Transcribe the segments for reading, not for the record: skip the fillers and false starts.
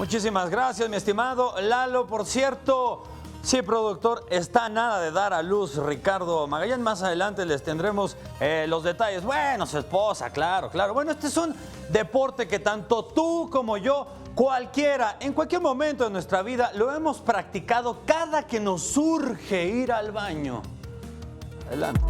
Muchísimas gracias, mi estimado Lalo. Por cierto, sí, productor, está nada de dar a luz Ricardo Magallanes. Más adelante les tendremos los detalles. Bueno, su esposa, claro. Bueno, este es un deporte que tanto tú como yo, cualquiera, en cualquier momento de nuestra vida, lo hemos practicado cada que nos surge ir al baño. Adelante.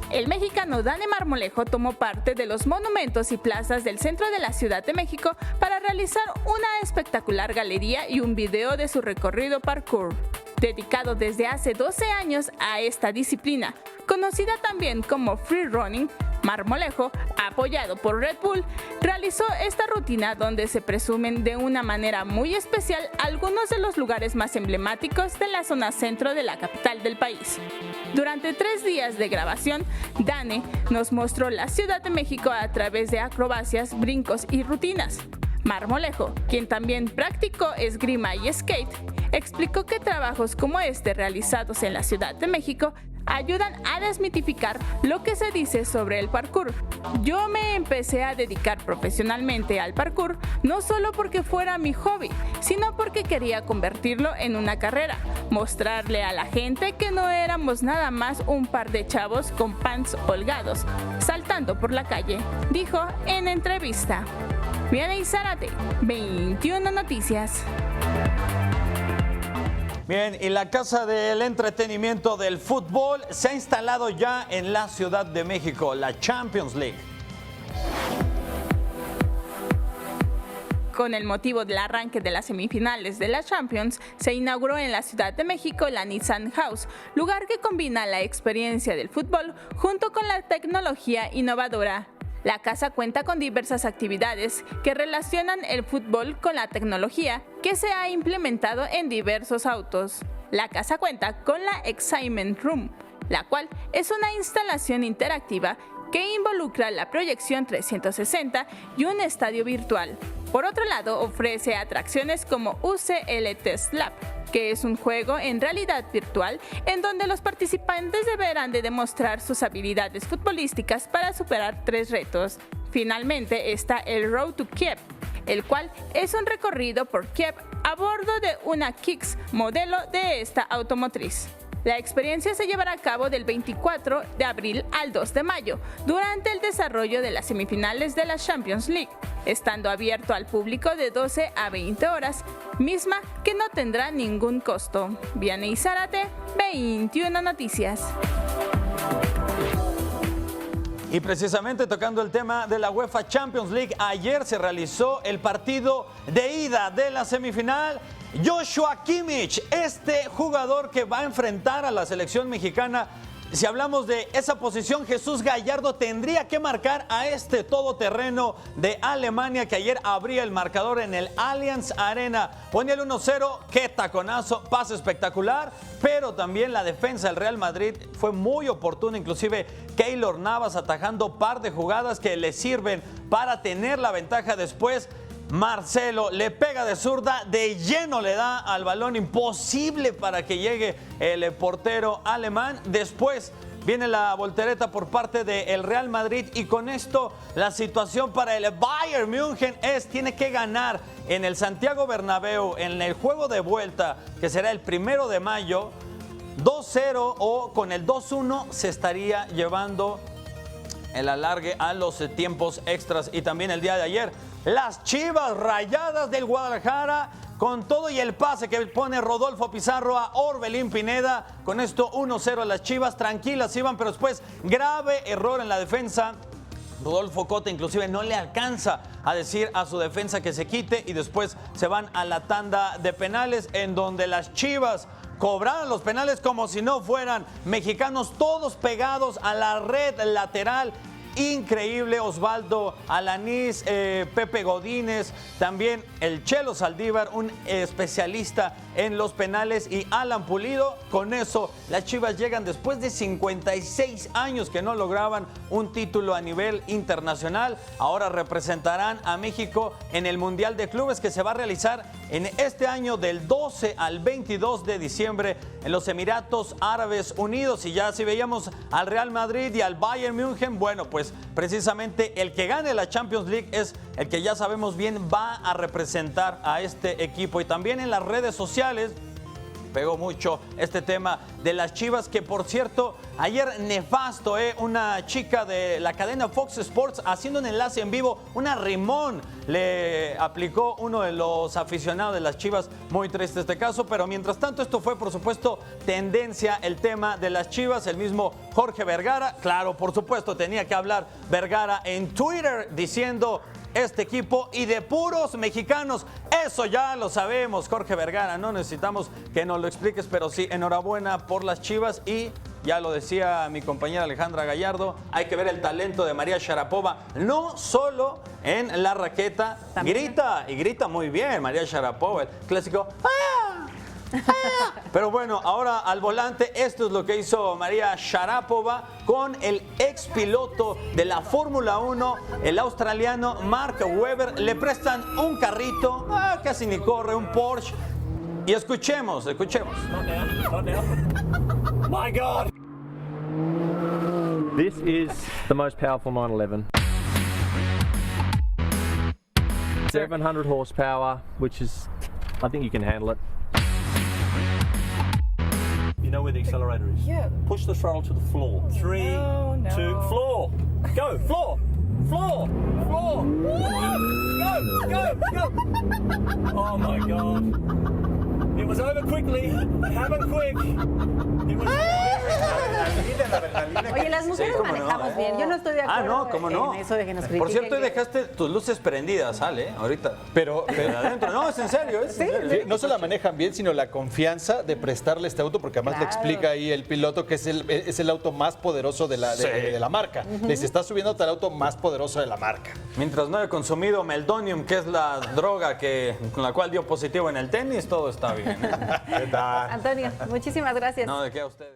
El mexicano Dane Marmolejo tomó parte de los monumentos y plazas del centro de la Ciudad de México para realizar una espectacular galería y un video de su recorrido parkour. Dedicado desde hace 12 años a esta disciplina, conocida también como free running, Marmolejo, apoyado por Red Bull, realizó esta rutina donde se presumen de una manera muy especial algunos de los lugares más emblemáticos de la zona centro de la capital del país. Durante 3 días de grabación, Dane nos mostró la Ciudad de México a través de acrobacias, brincos y rutinas. Marmolejo, quien también practicó esgrima y skate, explicó que trabajos como este realizados en la Ciudad de México ayudan a desmitificar lo que se dice sobre el parkour. Yo me empecé a dedicar profesionalmente al parkour no solo porque fuera mi hobby, sino porque quería convertirlo en una carrera, mostrarle a la gente que no éramos nada más un par de chavos con pants holgados, saltando por la calle, dijo en entrevista. Vianey Zárate, 21 Noticias. Bien, y la Casa del Entretenimiento del Fútbol se ha instalado ya en la Ciudad de México, la Champions League. Con el motivo del arranque de las semifinales de la Champions, se inauguró en la Ciudad de México la Nissan House, lugar que combina la experiencia del fútbol junto con la tecnología innovadora. La casa cuenta con diversas actividades que relacionan el fútbol con la tecnología que se ha implementado en diversos autos. La casa cuenta con la Excitement Room, la cual es una instalación interactiva que involucra la proyección 360 y un estadio virtual. Por otro lado, ofrece atracciones como UCL Test Lab, que es un juego en realidad virtual en donde los participantes deberán de demostrar sus habilidades futbolísticas para superar 3 retos. Finalmente está el Road to Kiev, el cual es un recorrido por Kiev a bordo de una Kicks modelo de esta automotriz. La experiencia se llevará a cabo del 24 de abril al 2 de mayo, durante el desarrollo de las semifinales de la Champions League, estando abierto al público de 12 a 20 horas, misma que no tendrá ningún costo. Vianey Zárate, 21 Noticias. Y precisamente tocando el tema de la UEFA Champions League, ayer se realizó el partido de ida de la semifinal. Joshua Kimmich, este jugador que va a enfrentar a la selección mexicana. Si hablamos de esa posición, Jesús Gallardo tendría que marcar a este todoterreno de Alemania que ayer abría el marcador en el Allianz Arena. Ponía el 1-0, qué taconazo, pase espectacular, pero también la defensa del Real Madrid fue muy oportuna, inclusive Keylor Navas atajando par de jugadas que le sirven para tener la ventaja después. Marcelo le pega de zurda, de lleno le da al balón, imposible para que llegue el portero alemán. Después viene la voltereta por parte del Real Madrid y con esto la situación para el Bayern München tiene que ganar en el Santiago Bernabéu en el juego de vuelta, que será el 1 de mayo, 2-0 o con el 2-1 se estaría llevando el alargue a los tiempos extras. Y también el día de ayer, las Chivas Rayadas del Guadalajara, con todo y el pase que pone Rodolfo Pizarro a Orbelín Pineda. Con esto 1-0 a las Chivas, tranquilas iban, pero después grave error en la defensa. Rodolfo Cota inclusive no le alcanza a decir a su defensa que se quite y después se van a la tanda de penales en donde las Chivas cobraron los penales como si no fueran mexicanos, todos pegados a la red lateral. Increíble, Osvaldo Alanís, Pepe Godínez, también el Chelo Saldívar, un especialista en los penales, y Alan Pulido. Con eso las Chivas llegan después de 56 años que no lograban un título a nivel internacional. Ahora representarán a México en el Mundial de Clubes que se va a realizar en este año del 12 al 22 de diciembre en los Emiratos Árabes Unidos. Y ya si veíamos al Real Madrid y al Bayern München, bueno, pues pues precisamente el que gane la Champions League es el que ya sabemos bien va a representar a este equipo. Y también en las redes sociales pegó mucho este tema de las Chivas, que por cierto, ayer nefasto, una chica de la cadena Fox Sports haciendo un enlace en vivo, una rimón le aplicó uno de los aficionados de las Chivas, muy triste este caso, pero mientras tanto esto fue por supuesto tendencia, el tema de las Chivas, el mismo Jorge Vergara, claro, por supuesto tenía que hablar Vergara en Twitter diciendo: este equipo y de puros mexicanos, eso ya lo sabemos, Jorge Vergara, no necesitamos que nos lo expliques, pero sí, enhorabuena por las Chivas y ya lo decía mi compañera Alejandra Gallardo, hay que ver el talento de María Sharapova, no solo en la raqueta, grita y grita muy bien María Sharapova, el clásico ¡ah! Pero bueno, ahora al volante, esto es lo que hizo María Sharapova con el ex piloto de la Fórmula 1, el australiano Mark Webber. Le prestan un carrito, casi ni corre, un Porsche. Y escuchemos. Not now. My God. This is the most powerful 911. 700 horsepower, which is, I think you can handle it. You know where the accelerator is? Yeah. Push the throttle to the floor. 3, No. 2, floor. Go, floor. Floor. Floor. Go. Oh my God. It was over quickly. Happened quick. It was Oye, las mujeres Sí, cómo no, manejamos bien. Yo no estoy de acuerdo no, cómo no. en eso de que nos critiquen. Por cierto, hoy dejaste tus luces prendidas, Ale, ahorita. Pero Adentro. No, es en serio, es en serio. sí, no se la manejan bien, sino la confianza de prestarle este auto, porque además le Claro. explica ahí el piloto que es el auto más poderoso de la marca. Les está subiendo hasta el auto más poderoso de la marca. Mientras no haya consumido meldonium, que es la droga con la cual dio positivo en el tenis, todo está bien. Antonio, muchísimas gracias. No, ¿de qué a ustedes?